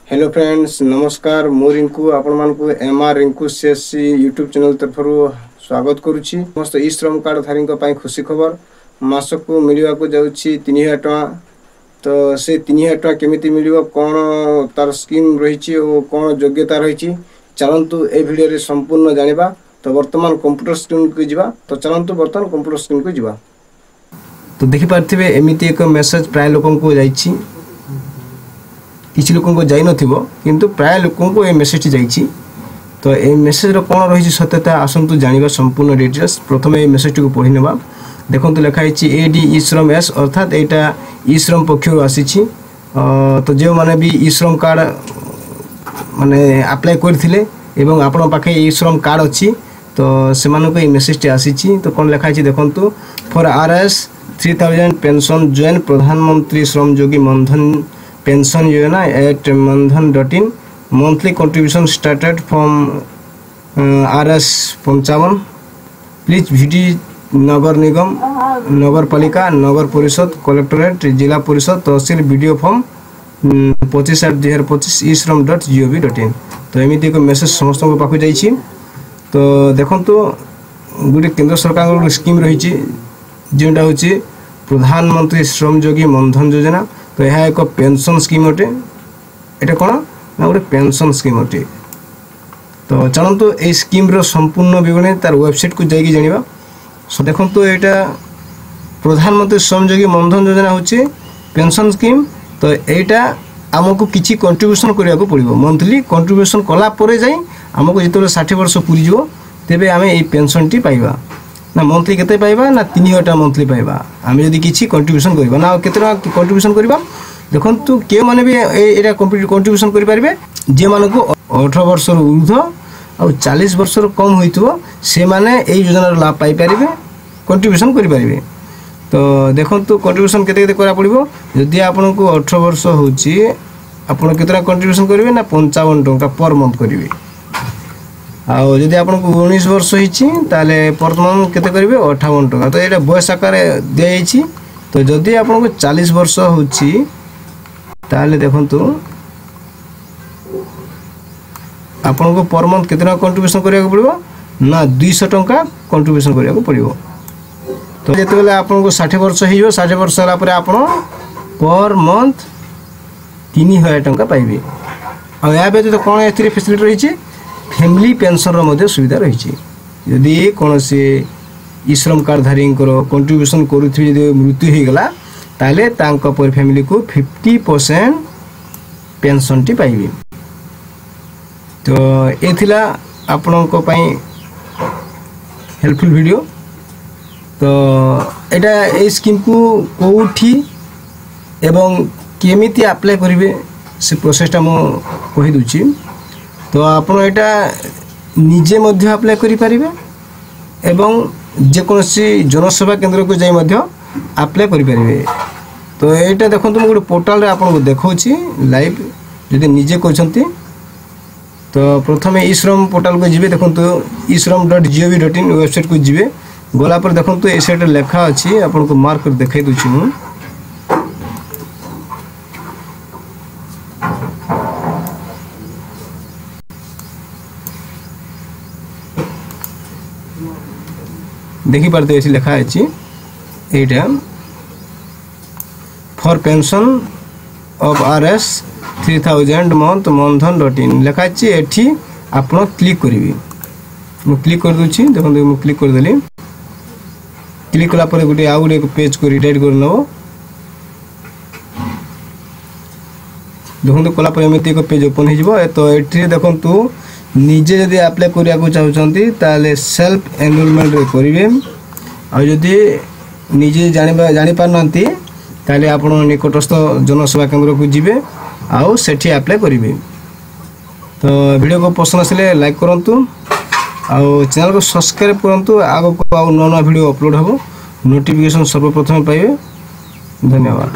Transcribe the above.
Hello friends नमस्कार मु रिंकू आपण मानकु MR Rinku CSC YouTube channel तरफरु स्वागत करुछि। समस्त ई श्रम कार्ड धारी पई खुशी खबर मासकु मिलिबा को जाउछि 3000 टका। तो से 3000 टका केमिति मिलिबो कोन तार स्कीम रहिछि ओ कोन योग्यता रहिछि चलंतु ए वीडियो रे संपूर्ण जानिबा। तो वर्तमान कंप्यूटर स्क्रीन को जिबा। तो चलंतु वर्तमान कंप्यूटर स्क्रीन को जिबा। तो देखि पारथिबे एमिति एक मेसेज प्राय लोकन को जाइछि, किसी लोक जाई नथिबो किंतु प्राय लोकों को ए मेसेज जाइछि। तो ए मेसेज रो कोन रहिछि सत्यता आसंतु जानिबा संपूर्ण डिटेल्स। प्रथमे ए मेसेज को पढि नेबा। देखंतु लिखा हिछि एडी ई श्रम एस अर्थात एटा ई श्रम पक्षरु आसीछि। तो जे माने भी ई श्रम कार्ड माने अप्लाई करथिले एवं आपण पाखे ई श्रम कार्ड अछि तो सेमानो को ए मेसेज टे आसीछि। तो कोन लिखा हिछि देखंतु for RS 3000 pension join Pradhan Mantri Shram Yogi Maandhan pension Yojana at mandhan.in monthly contribution started from RS 55 please visit नगर निगम नगर पालिका नगर परिषद कलेक्टरेट जिला परिषद तहसील वीडियो फॉर्म 25/2025 e-shram.gov.in। तो एमिति एक मेसेज समस्त पाखु जाइछि। तो देखंतु गुटे केंद्र सरकार गुटे स्कीम रहिछि जेटा होछि प्रधानमंत्री श्रम योगी मनधन योजना। तो यह एक पेंशन स्कीम अटे। एटा कोन ना गोटे पेंशन स्कीम अटे। तो चलंतु ए स्कीम रो संपूर्ण विवरण तार वेबसाइट को जाइए जानिबा। सो देखंतु एटा प्रधानमंत्री श्रम योगी मनधन योजना होछि पेंशन स्कीम। तो एटा हमको किछि कंट्रीब्यूशन करिया को पड़िबो। मंथली कंट्रीब्यूशन कला परे जाई हमको जेतले 60 वर्ष पूरी जिवो तेबे हमें ए पेंशन टी पाइबा ना। मंथली केते पाइबा ना 3000 टका मंथली पाइबा आमे जदी किछि कंट्रीब्यूशन करबा ना। केते टका कंट्रीब्यूशन करबा देखंतु के माने भी एटा कंट्रीब्यूशन करि पारिबे जे मानको 18 वर्ष रो ऊर्ध्व आ 40 वर्ष रो कम होइतबो से माने एई योजना रो लाभ पाइ पारिबे कंट्रीब्यूशन करि पारिबे। तो देखंतु कंट्रीब्यूशन केते केते करा पड़िबो। जदी आपनको 18 वर्ष होछि आपण केतरा कंट्रीब्यूशन करिवे ना 55 टका पर मंथ करिवे। आउ जदि आपको 19 वर्ष होइछि ताले वर्तमान केते करिवे 58 टका। तो एटा बयस आकार दिया जाइछि। तो जदि आपको 40 वर्ष होछि ताले देखंतु आपको पर मंथ केतना कंट्रीब्यूशन करिया को पड़िबो ना 200 टका कंट्रीब्यूशन करिया को पड़िबो। तो जेते बेले आपको 60 वर्ष हियो 60 वर्ष होला परे आपण पर मंथ 3000 टका पाइबे। आ या बे तो कोन एथि फैसिलिटी रहिछि फैमिली पेंशन रो मध्ये सुविधा रहिछि। यदि कोन से ई श्रम कार्ड धारी कंट्रीब्यूशन करूथि यदि मृत्यु हो गला ताले तांको पर फैमिली को 50% पेंशन टी पाइबे। तो एथिला आपनको पई हेल्पफुल वीडियो। तो एटा ए स्कीम को कोठी एवं केमिति अप्लाई करिवे से प्रोसेसटा मो कहि दुछि। तो आपण एटा निजे मध्य अप्लाई करि परिबे एवं जे कोनसी जनसेवा केंद्र को जाई मध्य अप्लाई करि परिबे। तो एटा देखंतु म गोटे पोर्टल रे आपण को देखौछि लाइव जदि निजे करछंती। तो प्रथमे ई श्रम पोर्टल को जिबे देखंतु e-shram.gov.in वेबसाइट को जिबे गोला पर देखंतु ए सेट लेखा अछि आपण को मार्क कर देखाइ दुछि। मु देखि पारते एसी लेखा अछि एटा for pension of RS 3000 month mandhan.in लेखा अछि। एठी आपण क्लिक करिवे। मु क्लिक कर दुछि देखंतु मु क्लिक कर देली। क्लिक कला पर गुटे आ गुटे पेज को रिडाइट कर नबो। देखंतु कला पर एमिति एक पेज ओपन हे जिवो। तो एठी देखंतु निजे जदि अप्लाई करिया को चाहउछंती ताले सेल्फ एनरोलमेंट रे करिवे। आ जदि निजे जानि पारनंती ताले आपण निकटस्थ जनसेवा केंद्र को जिवे आउ सेठी अप्लाई करिवे। तो वीडियो को पसंद आसिले लाइक करंतु आउ चैनल को सब्सक्राइब करंतु। आगो को आउ नवा वीडियो अपलोड हबो नोटिफिकेशन सर्वप्रथम पाइबे। धन्यवाद।